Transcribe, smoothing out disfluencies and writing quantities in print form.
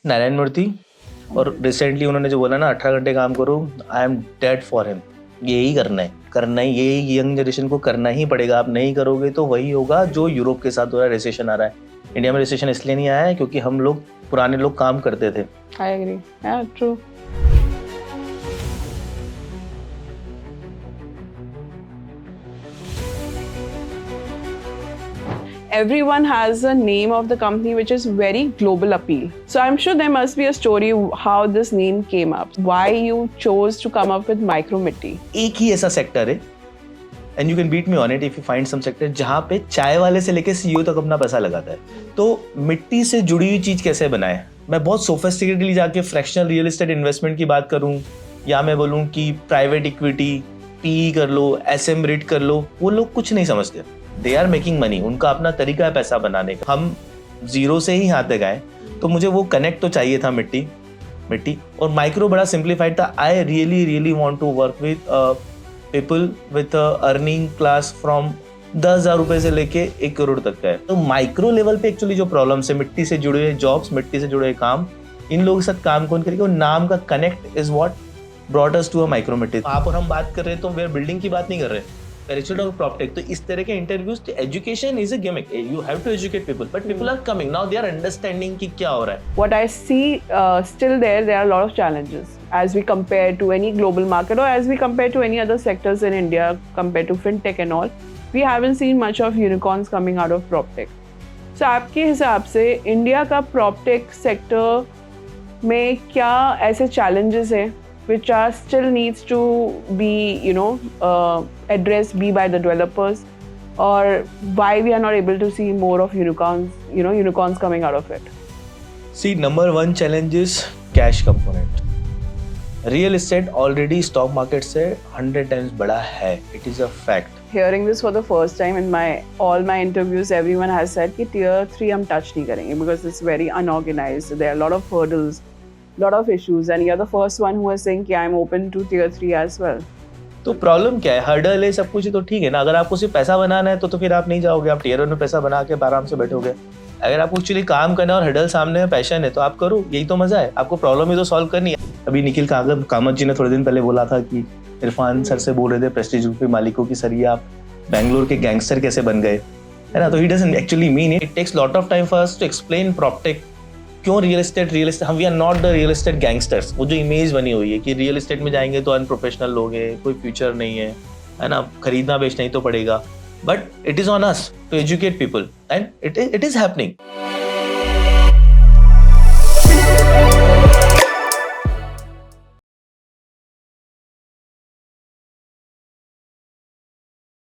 नारायण मूर्ति, और रिसेंटली उन्होंने जो बोला ना 18 घंटे काम करो, I am dead for him. यही करना ही यही यंग जनरेशन को करना ही पड़ेगा। आप नहीं करोगे तो वही होगा जो यूरोप के साथ हो रहा है, रिसेशन आ रहा है। इंडिया में रिसेशन इसलिए नहीं आया है क्योंकि हम लोग पुराने लोग काम करते थे। I agree. Yeah, true. Everyone has a name of the company which is very global appeal. So I'm sure there must be a story how this name came up. Why you chose to come up with Micromitti? एक ही ऐसा sector है, and you can beat me on it if you find some sector, जहाँ पे चाय वाले से लेके CEO तक अपना पैसा लगाता है। तो मिट्टी से जुड़ी हुई चीज कैसे बनाए? मैं बहुत सोफिस्टिकेटली जाके फ्रैक्शनल रियल एस्टेट इन्वेस्टमेंट की बात करूं, या मैं बोलूं कि प्राइवेट इक्विटी, पीई कर लो, एसएम रिट कर लो, वो लोग कुछ नहीं समझते। दे आर मेकिंग मनी, उनका अपना तरीका है पैसा बनाने का। हम जीरो से ही हाथ लगाए, तो मुझे वो कनेक्ट तो चाहिए था मिट्टी और माइक्रो बड़ा सिंप्लीफाइड था। I really want to work with people with earning class from 10,000 रुपए से लेके 1 करोड़ तक का है। तो माइक्रो लेवल पे एक्चुअली जो प्रॉब्लम है, मिट्टी से जुड़े हुए जॉब्स, मिट्टी से जुड़े हुए काम, इन लोगों के साथ काम कौन करेगा? नाम का connect is what brought us to a माइक्रोमिट्टी। आप और हम बात कर रहे हैं तो वे बिल्डिंग की बात नहीं कर रहे, PropTech। तो इस तरह के interviews, education is a gimmick, you have to educate people, but people are coming now, they are understanding कि क्या हो रहा है। What I see still there are a lot of challenges as we compare to any global market or as we compare to any other sectors in India compared to fintech and all. We haven't seen much of unicorns coming out of PropTech. So आपके हिसाब से India का PropTech sector में क्या ऐसे challenges है which are still needs to be addressed by the developers, or why we are not able to see more of unicorns coming out of it? See, number one challenge is cash component. Real estate already stock market से 100 times बड़ा है, it is a fact. Hearing this for the first time in all my interviews, everyone has said कि tier 3 हम touch नहीं करेंगे because it's very unorganized. There are a lot of hurdles, lot of issues, and you're the first one who is saying कि I'm open to tier 3 as well. तो problem क्या है? Hurdle है, सब कुछ तो ठीक है ना। अगर आपको सिर्फ पैसा बनाना है तो फिर आप नहीं जाओगे, आप टियर 1 में पैसा बना के आराम से बैठोगे। अगर आपको एक्चुअली काम करना है और हर्डल सामने में, पैशन है, तो आप करो, यही तो मजा है। आपको प्रॉब्लम ही तो सॉल्व करनी है। अभी निखिल कामत जी ने थोड़े दिन पहले बोला था कि इरफान सर से बोल रहे थे प्रेस्टीज ग्रुप के मालिकों की, सर ये आप बैंगलोर के गैंगस्टर कैसे बन गए, है ना। तो he doesn't actually mean it takes lot of time for us to explain PropTech। क्यों रियल एस्टेट हम, we are not the real estate gangsters. वो जो इमेज बनी हुई है कि रियल एस्टेट में जाएंगे तो अनप्रोफेशनल लोग हैं, कोई फ्यूचर नहीं है ना, खरीदना बेचना ही तो पड़ेगा। But it is on us to educate people and it is happening.